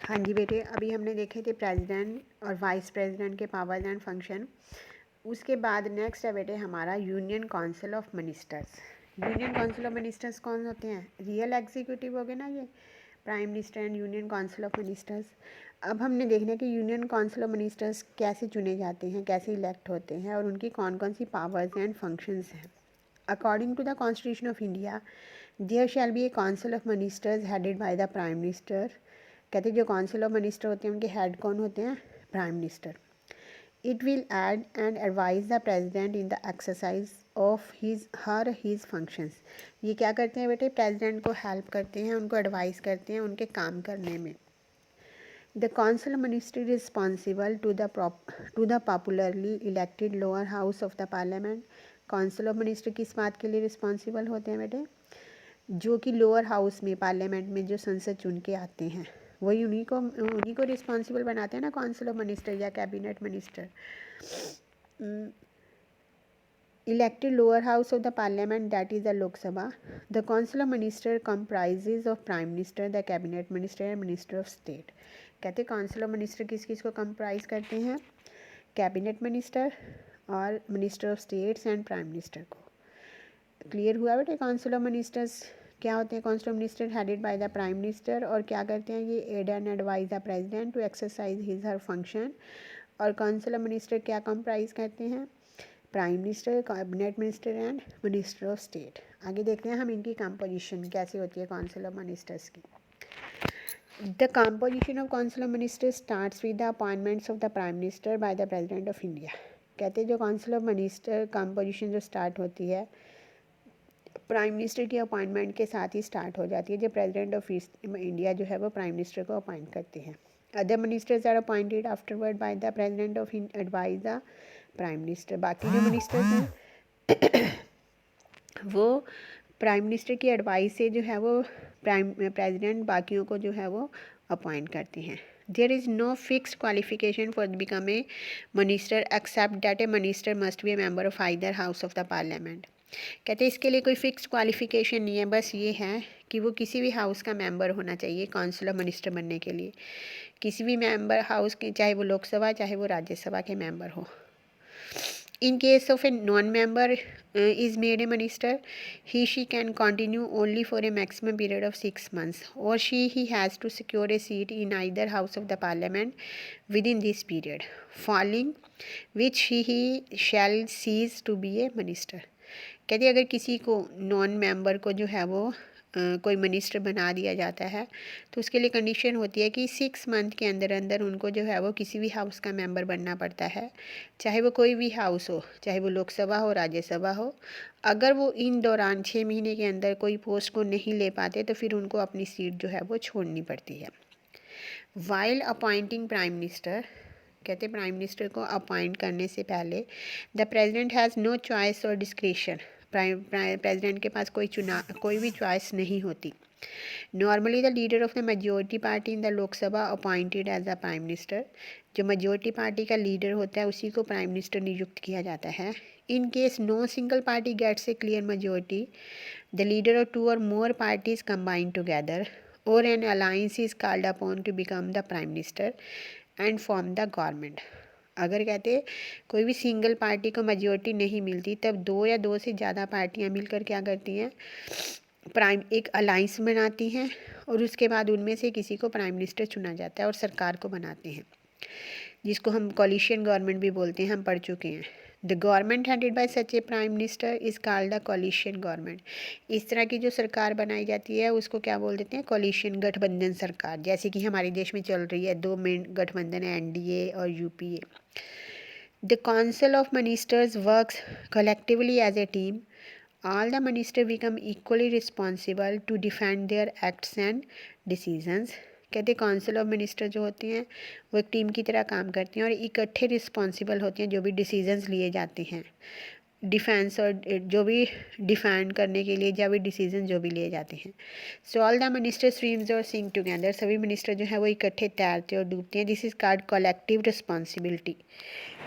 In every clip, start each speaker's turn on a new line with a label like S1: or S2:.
S1: हाँ जी बेटे, अभी हमने देखे थे प्रेसिडेंट और वाइस प्रेसिडेंट के पावर्स एंड फंक्शन। उसके बाद नेक्स्ट है बेटे हमारा union council of ministers. Union council of ministers कौन होते हैं? रियल एग्जीक्यूटिव हो गए ना, ये prime minister and union council of ministers. अब हमने देखना है कि यूनियन काउंसिल ऑफ मिनिस्टर्स कैसे चुने जाते हैं, कैसे इलेक्ट होते हैं और उनकी कौन कौन सी पावर्स एंड फंक्शंस हैं। According to the constitution of India there shall be a council of ministers headed by the prime minister. कहते हैं जो काउंसिल ऑफ मिनिस्टर होते हैं उनके हेड कौन होते हैं? Prime minister. It will aid and advise the president in the exercise of his functions. ये क्या करते हैं बेटे? प्रेजिडेंट को हेल्प करते हैं, उनको एडवाइस करते हैं उनके काम करने में। The council of minister is responsible to the popularly elected lower house of the parliament. Council of minister किस बात के लिए रिस्पॉन्सिबल होते हैं बेटे? जो कि लोअर हाउस में पार्लियामेंट में जो संसद चुन के आते हैं वही उन्हीं को रिस्पॉन्सिबल बनाते हैं ना, काउंसिल ऑफ मिनिस्टर या cabinet minister. Elected lower house of the parliament that is the Lok Sabha. The council of minister comprises of prime minister, the cabinet minister and minister of state. कहते हैं काउंसिल ऑफ मिनिस्टर किस किस को comprise करते हैं? Cabinet minister और minister of states and prime minister को। Clear हुआ बेटे? काउंसिल ऑफ मिनिस्टर्स क्या होते हैं? Council of minister headed by the prime minister और क्या करते हैं ये? Aid and advise the president to exercise his her function. और काउंसिल ऑफ मिनिस्टर क्या कंप्राइज करते हैं? Prime minister, cabinet minister and minister of state. आगे देखते हैं हम इनकी कंपोजिशन कैसे होती है काउंसिल ऑफ मिनिस्टर्स की। The composition of council of minister starts with the appointments of the prime minister bye the president of India. कहते हैं जो काउंसिल ऑफ मिनिस्टर कंपोजिशन जो स्टार्ट होती है प्राइम मिनिस्टर की अपॉइंटमेंट के साथ ही स्टार्ट हो जाती है। जो प्रेसिडेंट ऑफ इंडिया जो है वो प्राइम मिनिस्टर को अपॉइंट करते हैं। Other ministers are appointed afterward by the president of advise the prime minister. बाकी जो मिनिस्टर्स हैं वो प्राइम मिनिस्टर की एडवाइस से जो है वो प्रेसिडेंट बाकियों को जो है वो अपॉइंट करते हैं। There is no fixed qualification for become a minister except that a minister must be a member of either house of the parliament. कहते हैं इसके लिए कोई फिक्स क्वालिफिकेशन नहीं है, बस ये है कि वो किसी भी हाउस का मेंबर होना चाहिए काउंसिल ऑफ मिनिस्टर बनने के लिए। किसी भी मेंबर हाउस के, चाहे वो लोकसभा चाहे वो राज्यसभा के मेंबर हो। In case of a non-member is made a minister, he/she can continue only for a maximum period of 6 months, or he has to secure a seat in either house of the parliament within this period, following which he shall cease to be a minister. कहते अगर किसी को non member को जो है वो कोई minister बना दिया जाता है तो उसके लिए कंडीशन होती है कि 6 मंथ के अंदर अंदर उनको जो है वो किसी भी हाउस का मेंबर बनना पड़ता है, चाहे वो कोई भी हाउस हो, चाहे वो लोकसभा हो राज्यसभा हो। अगर वो इन दौरान 6 महीने के अंदर कोई पोस्ट को नहीं ले पाते तो फिर उनको अपनी सीट जो है वो छोड़नी पड़ती है। वाइल अपॉइंटिंग प्राइम मिनिस्टर, कहते प्राइम मिनिस्टर को अपॉइंट करने से पहले the president has no choice और डिस्क्रिशन। प्रेजिडेंट के पास कोई भी चॉइस नहीं होती। Normally the leader of the majority party in the Lok Sabha appointed as the prime minister. जो मेजोरिटी पार्टी का लीडर होता है उसी को प्राइम मिनिस्टर नियुक्त किया जाता है। In case no single party gets a clear majority, the leader of 2 or more parties combine together और an alliance is called upon to become the prime minister and form the government. अगर कहते कोई भी single party को majority नहीं मिलती तब 2 या 2 से ज़्यादा पार्टियां मिलकर क्या करती हैं? एक अलाइंस बनाती हैं और उसके बाद उनमें से किसी को प्राइम मिनिस्टर चुना जाता है और सरकार को बनाते हैं, जिसको हम कोलिशन गवर्नमेंट भी बोलते हैं, हम पढ़ चुके हैं। The government headed by such A prime minister is called the coalition government. इस तरह की जो सरकार बनाई जाती है उसको क्या बोल देते हैं? कोलिशन, गठबंधन सरकार, जैसे कि हमारे देश में चल रही है 2 मेन गठबंधन है, NDA और UPA। The council of ministers works collectively as a team. All the ministers become equally responsible to defend their acts and decisions। कहते हैं काउंसिल ऑफ मिनिस्टर जो होते हैं वो एक टीम की तरह काम करते हैं और इकट्ठे रिस्पॉन्सिबल होते हैं जो भी डिसीजंस लिए जाते हैं, डिफेंस और जो भी डिफेंड करने के लिए जो भी डिसीजन जो भी लिए जाते हैं। So all the minister swims और सिंक टुगेदर। सभी मिनिस्टर जो है वो इकट्ठे तैरते और डूबते हैं। This is called collective responsibility.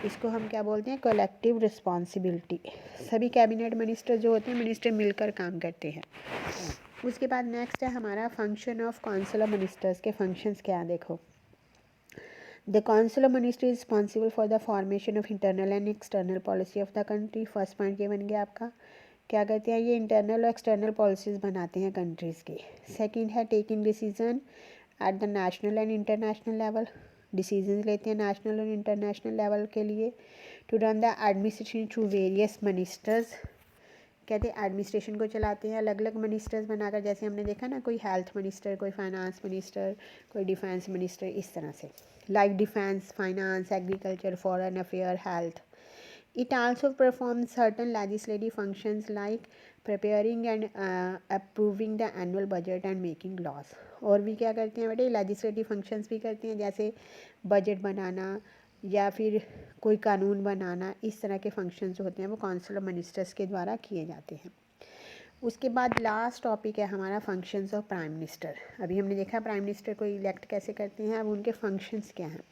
S1: इसको हम क्या बोलते हैं? Collective responsibility. सभी कैबिनेट मिनिस्टर जो होते हैं मिनिस्टर मिलकर काम करते हैं। उसके बाद नेक्स्ट है हमारा function of council of ministers के फंक्शंस क्या है देखो। The council of minister is responsible for the formation of internal and external policy of the country. First point ये बन गया आपका। क्या करते हैं ये इंटरनल और एक्सटर्नल पॉलिसीज़ बनाते हैं कंट्रीज़ की। सेकंड है taking decision at the national and international level. Decision लेते हैं नेशनल और इंटरनेशनल लेवल के लिए। To run the administration through various ministers. कहते हैं एडमिनिस्ट्रेशन को चलाते हैं अलग अलग मिनिस्टर्स बनाकर, जैसे हमने देखा ना, कोई हेल्थ मिनिस्टर, कोई फाइनेंस मिनिस्टर, कोई डिफेंस मिनिस्टर, इस तरह से। Like defence, finance, agriculture, foreign affair, health. It also performs certain legislative functions like preparing and approving the annual budget and making laws। और भी क्या करते हैं बेटे, legislative functions भी करते हैं, जैसे बजट बनाना या फिर कोई कानून बनाना। इस तरह के फंक्शंस जो होते हैं वो काउंसिल ऑफ मिनिस्टर्स के द्वारा किए जाते हैं। उसके बाद लास्ट टॉपिक है हमारा फंक्शंस ऑफ प्राइम मिनिस्टर। अभी हमने देखा प्राइम मिनिस्टर को इलेक्ट कैसे करते हैं, अब उनके फंक्शंस क्या हैं।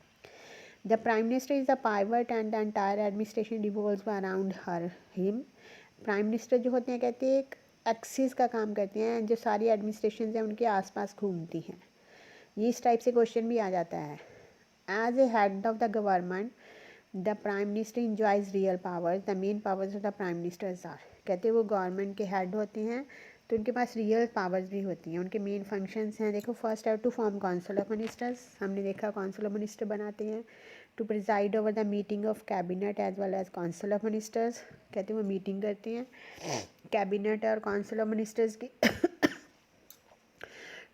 S1: The Prime Minister is the pivot and the entire administration revolves around him। Prime minister जो होते हैं कहते हैं एक एक्सिस का काम करते हैं, जो सारी एडमिनिस्ट्रेशन हैं उनके आसपास घूमती हैं। ये इस टाइप से क्वेश्चन भी आ जाता है। As a head of the government the prime minister enjoys real powers. The main powers of the prime ministers are. कहते हैं वो गवर्नमेंट के हेड होते हैं तो उनके पास रियल पावर्स भी होती हैं। उनके मेन फंक्शंस हैं देखो। फर्स्ट है to form council of ministers. हमने देखा काउंसिल ऑफ मिनिस्टर बनाते हैं। To preside over the meeting of cabinet as well as council of ministers. कहते हैं वो मीटिंग करते हैं कैबिनेट और काउंसिल ऑफ मिनिस्टर्स की।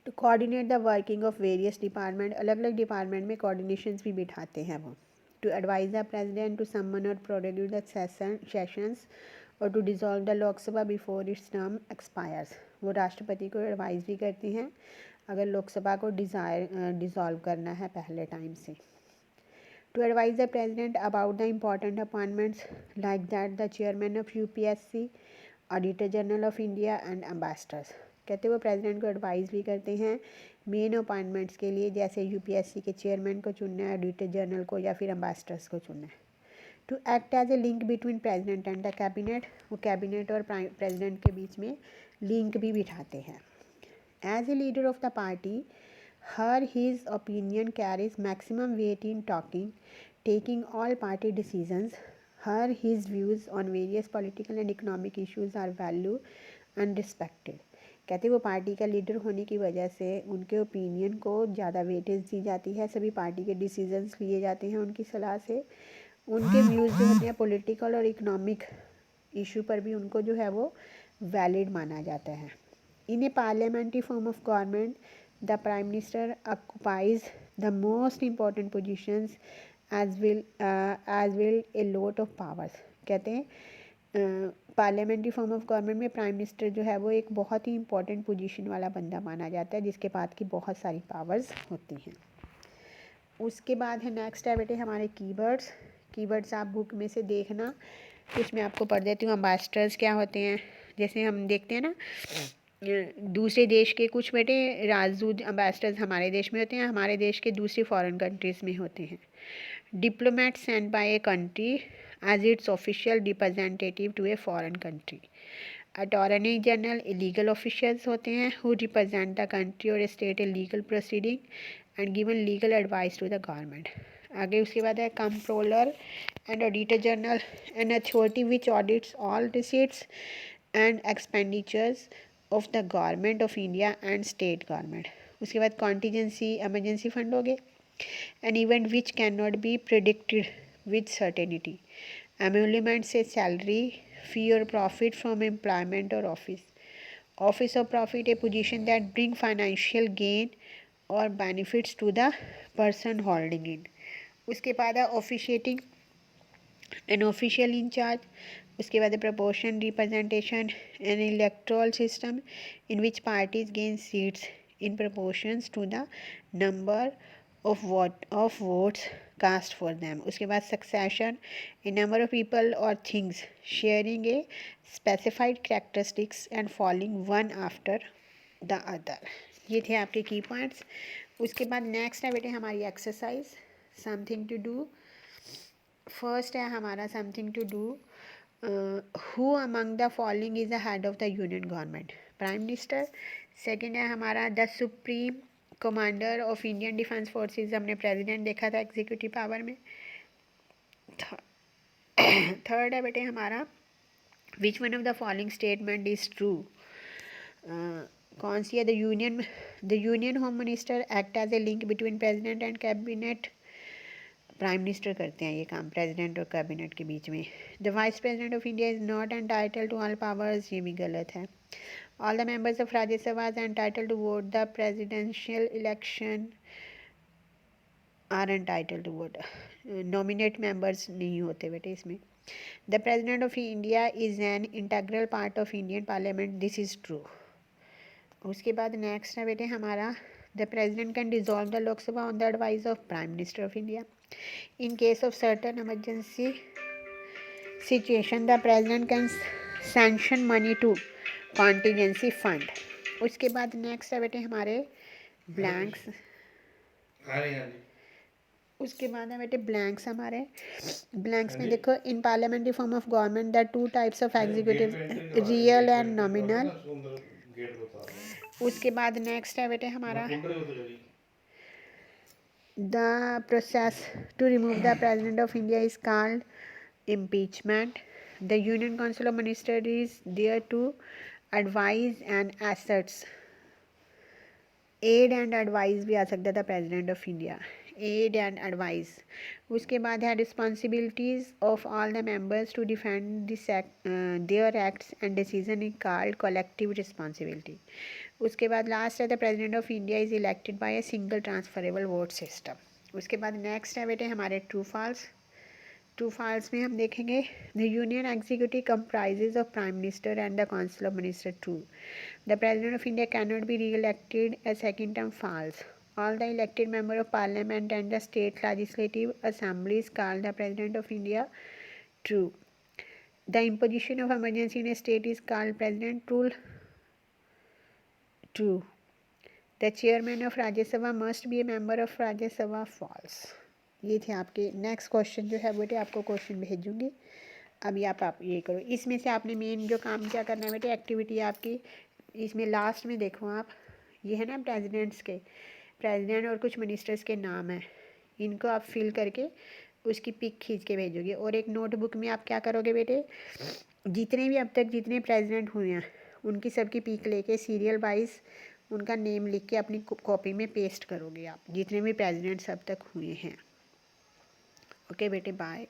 S1: To coordinate the working of various department. अलग अलग डिपार्टमेंट में कोऑर्डिनेशंस भी बिठाते हैं वो। To advise the president to summon और प्रोड्यूस द सेशंस और to dissolve the Lok Sabha before it's term expires. वो राष्ट्रपति को एडवाइस भी करते हैं अगर लोकसभा को डिसॉल्व करना है पहले टाइम से। To advise the president about the important appointments like that the chairman of UPSC, auditor general of India and ambassadors. कहते वो प्रेसिडेंट को एडवाइस भी करते हैं मेन अपॉइंटमेंट्स के लिए, जैसे यूपीएससी के चेयरमैन को चुनना है, ऑडिटर जनरल को, या फिर एम्बेसडर्स को चुनना है। To act as a link between president and the cabinet. वो कैबिनेट और प्रेसिडेंट के बीच में लिंक भी बिठाते हैं। As a leader of the party his opinion carries maximum weight in taking all party decisions। his views on various political and economic issues are valued and respected। कहते वो party का leader होने की वजह से उनके ओपिनियन को ज़्यादा वेटेज दी जाती है, सभी पार्टी के डिसीजंस लिए जाते हैं उनकी सलाह से। उनके व्यूज़ जो होते हैं पॉलिटिकल और इकोनॉमिक इशू पर भी उनको जो है वो वैलिड माना जाता है। In a parliamentary form of government the prime minister occupies the most important positions as will a lot of powers. कहते हैं पार्लियामेंट्री फॉर्म ऑफ गवर्नमेंट में प्राइम मिनिस्टर जो है वो एक बहुत ही इंपॉर्टेंट पोजीशन वाला बंदा माना जाता है, जिसके पास की बहुत सारी पावर्स होती हैं। उसके बाद है नेक्स्ट है बेटे हमारे कीवर्ड्स। कीवर्ड्स आप बुक में से देखना, कुछ मैं आपको पढ़ देती हूँ। एम्बेसडर्स क्या होते हैं, जैसे हम देखते हैं ना दूसरे देश के कुछ बेटे राजदूत एम्बेसडर्स हमारे देश में होते हैं, हमारे देश के दूसरी फॉरेन कंट्रीज़ में होते हैं। Diplomat sent by a country as its official representative to a foreign country. Attorney general legal officials होते हैं हु रिप्रेजेंट द कंट्री और state a legal proceeding and given legal advice to the government. आगे उसके बाद है controller and auditor general, an authority which audits all receipts and expenditures of the government of India and state government. उसके बाद contingency emergency fund हो गए। N event which can not be predicted with certainty. Emolument से salary, fee और profit from employment और office. Office of profit a position that bring financial gain और benefits to the person holding in. उसके बाद है officiating an official incharge. उसके बाद proportion representation an electoral system in which parties gain seats in proportions to the number of votes cast for them. उसके बाद succession a number of people और things sharing a specified characteristics and following one after the other. ये थे आपके की points. उसके बाद next है बेटे हमारी exercise something to do. First है हमारा something to do. Who among the following is the head of the union government. Prime minister, second है हमारा the supreme commander of Indian defence forces, हमने प्रेसिडेंट देखा था एग्जीक्यूटिव पावर में। Third है बेटे हमारा which one of the following statement is true, कौन सी है? The union home minister act as a link between president and cabinet, prime minister करते हैं ये काम प्रेसिडेंट और कैबिनेट के बीच में। The vice president of India is not entitle to all powers, ये भी गलत है। All the members of Rajya Sabha is entitle to vote the presidential election are entitle to vote, nominate members नहीं होते बेटे इसमें। The president of India is an integral part of Indian parliament, this is true. उसके बाद next है बेटे हमारा the president can dissolve the Lok Sabha on the advice of prime minister of India. In case of certain emergency situation the president can sanction money to contingency fund. उसके बाद next है बेटे हमारे ब्लैंक्स, उसके बाद है बेटे ब्लैंक्स हमारे। ब्लैंक्स में देखो in parliamentary form of government the two types of executive, real and nominal. उसके बाद नेक्स्ट है बेटे हमारा the process to remove the president of India is called impeachment. The Union Council of Ministers is there to advise and assets, aid and advise भी आ सकता था president of India, aid and advise। उसके बाद है responsibilities of all the members to defend their acts and decision is called collective responsibility। उसके बाद last है the president of India is elected by a single transferable vote system. उसके बाद next है बेटे हमारे ट्रू फॉल्स। ट्रू फॉल्स में हम देखेंगे the union executive comprises of prime minister and the council of minister, true. The president of India can not be reelected a second term, false. All the elected member of parliament and the state legislative assemblies called the president of India, true. The imposition of emergency in a state is called president rule, true. The chairman of Rajya Sabha must be a member of Rajya Sabha, false. ये थे आपके। Next question जो है बेटे आपको question भेजूंगी, अभी आप ये करो। इसमें से आपने मेन जो काम क्या करना है बेटे, एक्टिविटी आपकी इसमें लास्ट में देखो आप, ये है ना प्रेसिडेंट्स के, प्रेसिडेंट और कुछ मिनिस्टर्स के नाम हैं, इनको आप फिल करके उसकी पिक खींच के भेजोगे। और एक नोटबुक में आप क्या करोगे बेटे, जितने भी अब तक जितने प्रेसिडेंट हुए हैं उनकी सबकी पिक लेके सीरियल वाइज उनका नेम लिख के अपनी कॉपी में पेस्ट करोगे आप, जितने भी प्रेसिडेंट्स अब तक हुए हैं। ओके बेटे, बाय।